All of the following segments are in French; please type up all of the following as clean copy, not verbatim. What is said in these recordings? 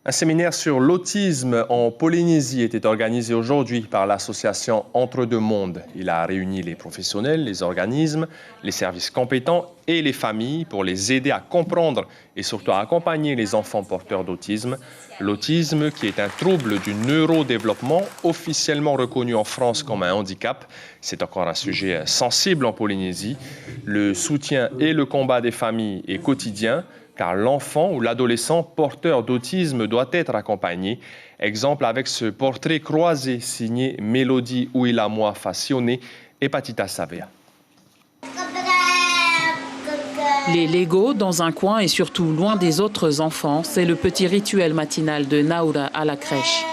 Un séminaire sur l'autisme en Polynésie était organisé aujourd'hui par l'association Entre deux mondes. Il a réuni les professionnels, les organismes, les services compétents et les familles pour les aider à comprendre et surtout à accompagner les enfants porteurs d'autisme. L'autisme, qui est un trouble du neurodéveloppement officiellement reconnu en France comme un handicap, c'est encore un sujet sensible en Polynésie. Le soutien et le combat des familles est quotidien, car l'enfant ou l'adolescent porteur d'autisme doit être accompagné. Exemple avec ce portrait croisé signé Mélodie Ouilamoa Fassione et Patita Savea. Les Legos dans un coin et surtout loin des autres enfants, c'est le petit rituel matinal de Naura à la crèche.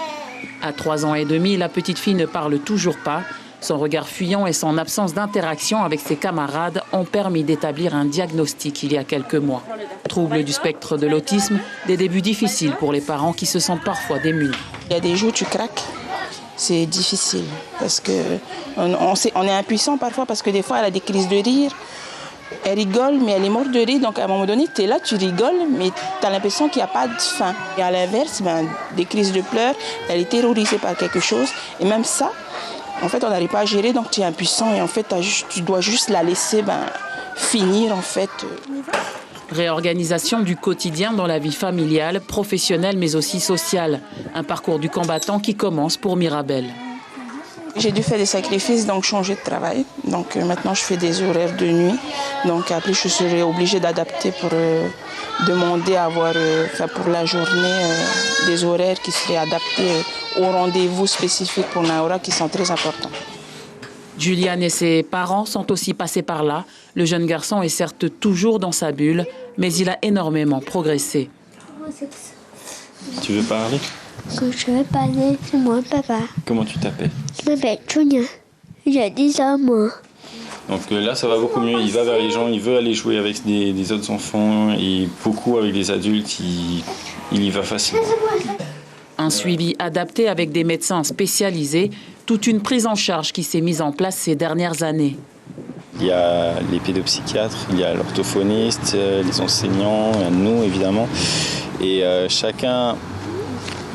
À 3 ans et demi, la petite fille ne parle toujours pas. Son regard fuyant et son absence d'interaction avec ses camarades ont permis d'établir un diagnostic il y a quelques mois. Trouble du spectre de l'autisme, des débuts difficiles pour les parents qui se sentent parfois démunis. Il y a des jours où tu craques, c'est difficile parce qu'on est impuissant parfois parce que des fois elle a des crises de rire, elle rigole mais elle est morte de rire, donc à un moment donné tu es là, tu rigoles mais tu as l'impression qu'il n'y a pas de fin. Et à l'inverse, des crises de pleurs, elle est terrorisée par quelque chose et même ça, en fait, on n'arrive pas à gérer, donc tu es impuissant et en fait, tu dois juste la laisser finir en fait. Réorganisation du quotidien dans la vie familiale, professionnelle mais aussi sociale. Un parcours du combattant qui commence pour Mirabel. J'ai dû faire des sacrifices, donc changer de travail. Donc maintenant, je fais des horaires de nuit. Donc après, je serai obligée d'adapter pour demander à avoir, pour la journée, des horaires qui seraient adaptés aux rendez-vous spécifiques pour Naura qui sont très importants. Juliane et ses parents sont aussi passés par là. Le jeune garçon est certes toujours dans sa bulle, mais il a énormément progressé. Tu veux parler? Je veux parler, c'est moi, papa. Comment tu t'appelles? Je m'appelle Junia. J'ai 10 ans, moi. Donc là, ça va beaucoup mieux. Il va vers les gens, il veut aller jouer avec des autres enfants et beaucoup avec des adultes. Il y va facilement. Un suivi adapté avec des médecins spécialisés, toute une prise en charge qui s'est mise en place ces dernières années. Il y a les pédopsychiatres, il y a l'orthophoniste, les enseignants, nous évidemment. Et chacun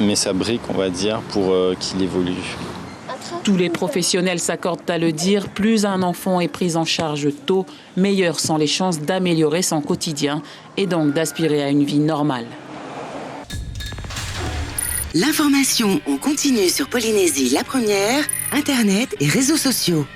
met sa brique, on va dire, pour qu'il évolue. Tous les professionnels s'accordent à le dire, plus un enfant est pris en charge tôt, meilleures sont les chances d'améliorer son quotidien et donc d'aspirer à une vie normale. L'information en continu sur Polynésie la première, Internet et réseaux sociaux.